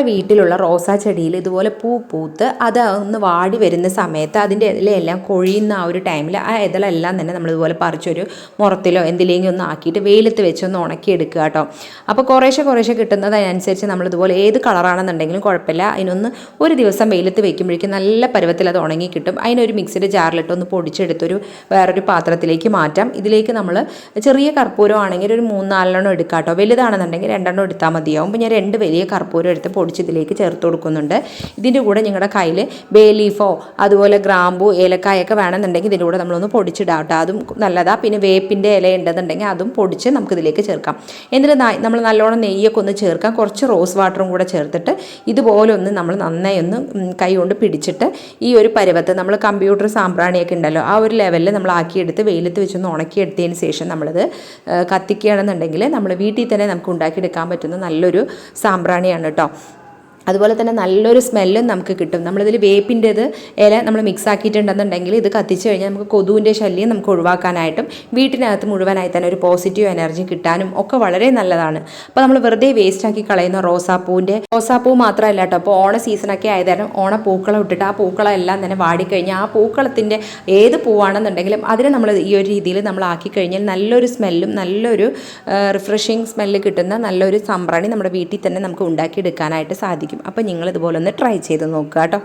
വീട്ടിലുള്ള റോസാ ചെടിയിൽ ഇതുപോലെ പൂ പൂത്ത് അത് ഒന്ന് വാടി വരുന്ന സമയത്ത് അതിൻ്റെ ഇലയെല്ലാം കൊഴിയുന്ന ആ ഒരു ടൈമിൽ ആ ഇതളെല്ലാം തന്നെ നമ്മളിതുപോലെ പറിച്ചൊരു മുറത്തിലോ എന്തിലെങ്കിലും ഒന്ന് ആക്കിയിട്ട് വെയിലത്ത് വെച്ചൊന്ന് ഉണക്കിയെടുക്കുക കേട്ടോ. അപ്പോൾ കുറേശ്ശെ കിട്ടുന്നതനുസരിച്ച് നമ്മളിതുപോലെ ഏത് കളറാണെന്നുണ്ടെങ്കിലും കുഴപ്പമില്ല, അതിനൊന്ന് ഒരു ദിവസം വെയിലത്ത് വെക്കുമ്പോഴേക്കും നല്ല പരുവത്തിൽ അത് ഉണങ്ങി കിട്ടും. അതിനൊരു മിക്സിയുടെ ജാറിലിട്ട് ഒന്ന് പൊടിച്ചെടുത്തൊരു വേറൊരു പാത്രത്തിലേക്ക് മാറ്റാം. ഇതിലേക്ക് നമ്മൾ ചെറിയ കർപ്പൂരം ആണെങ്കിൽ ഒരു 3-4 എടുക്കാം കേട്ടോ. വലുതാണെന്നുണ്ടെങ്കിൽ 2 എടുത്താൽ മതിയാവും. അപ്പോൾ ഞാൻ 2 വലിയ കർപ്പൂരം എടുത്ത് ഇതിലേക്ക് ചേർത്ത് കൊടുക്കുന്നുണ്ട്. ഇതിൻ്റെ കൂടെ നിങ്ങളുടെ കയ്യിൽ ബേ ലീഫോ അതുപോലെ ഗ്രാമ്പൂ ഏലക്കായൊക്കെ വേണമെന്നുണ്ടെങ്കിൽ ഇതിൻ്റെ കൂടെ നമ്മളൊന്ന് പൊടിച്ചിടാം കേട്ടോ, അതും നല്ലതാണ്. പിന്നെ വേപ്പിൻ്റെ ഇല ഉണ്ടെന്നുണ്ടെങ്കിൽ അതും പൊടിച്ച് നമുക്കിതിലേക്ക് ചേർക്കാം. എന്നിട്ട് നമ്മൾ നല്ലോണം നെയ്യൊക്കെ ഒന്ന് ചേർക്കാം. കുറച്ച് റോസ് വാട്ടറും കൂടെ ചേർത്തിട്ട് ഇതുപോലെ ഒന്ന് നമ്മൾ നന്നായി ഒന്ന് കൈ കൊണ്ട് പിടിച്ചിട്ട് ഈ ഒരു പരുവത്ത് നമ്മൾ കമ്പ്യൂട്ടർ സാമ്പ്രാണിയൊക്കെ ഉണ്ടല്ലോ ആ ഒരു ലെവലിൽ നമ്മൾ ആക്കിയെടുത്ത് വെയിലത്ത് വെച്ചൊന്ന് ഉണക്കിയെടുത്തതിന് ശേഷം നമ്മളിത് കത്തിക്കുകയാണെന്നുണ്ടെങ്കിൽ നമ്മൾ വീട്ടിൽ തന്നെ നമുക്ക് ഉണ്ടാക്കിയെടുക്കാൻ പറ്റുന്ന നല്ലൊരു സാമ്പ്രാണിയാണ് കേട്ടോ. അതുപോലെ തന്നെ നല്ലൊരു സ്മെല്ലും നമുക്ക് കിട്ടും. നമ്മളിതിൽ വേപ്പിൻ്റെത് ഇല നമ്മൾ മിക്സ് ആക്കിയിട്ടുണ്ടെന്നുണ്ടെങ്കിൽ ഇത് കത്തിച്ച് കഴിഞ്ഞാൽ നമുക്ക് കൊതുവിൻ്റെ ശല്യം നമുക്ക് ഒഴിവാക്കാനായിട്ടും വീട്ടിനകത്ത് മുഴുവനായി തന്നെ ഒരു പോസിറ്റീവ് എനർജി കിട്ടാനും ഒക്കെ വളരെ നല്ലതാണ്. അപ്പോൾ നമ്മൾ വെറുതെ വേസ്റ്റ് ആക്കി കളയുന്ന റോസാപ്പൂ മാത്രമല്ല കേട്ടോ. അപ്പോൾ ഓണ സീസണൊക്കെ ആയതാലും ഓണപ്പൂക്കളം ഇട്ടിട്ട് ആ പൂക്കളം എല്ലാം തന്നെ വാടിക്കഴിഞ്ഞാൽ ആ പൂക്കളത്തിൻ്റെ ഏത് പൂവാണെന്നുണ്ടെങ്കിലും അതിനെ നമ്മൾ ഈ ഒരു രീതിയിൽ നമ്മൾ ആക്കി കഴിഞ്ഞാൽ നല്ലൊരു സ്മെല്ലും നല്ലൊരു റിഫ്രഷിങ് സ്മെല്ല് കിട്ടുന്ന നല്ലൊരു സാമ്പ്രാണി നമ്മുടെ വീട്ടിൽ തന്നെ നമുക്ക് ഉണ്ടാക്കിയെടുക്കാനായിട്ട് സാധിക്കും. അപ്പോൾ നിങ്ങൾ ഇതുപോലെ ഒന്ന് ട്രൈ ചെയ്ത് നോക്കുക കേട്ടോ.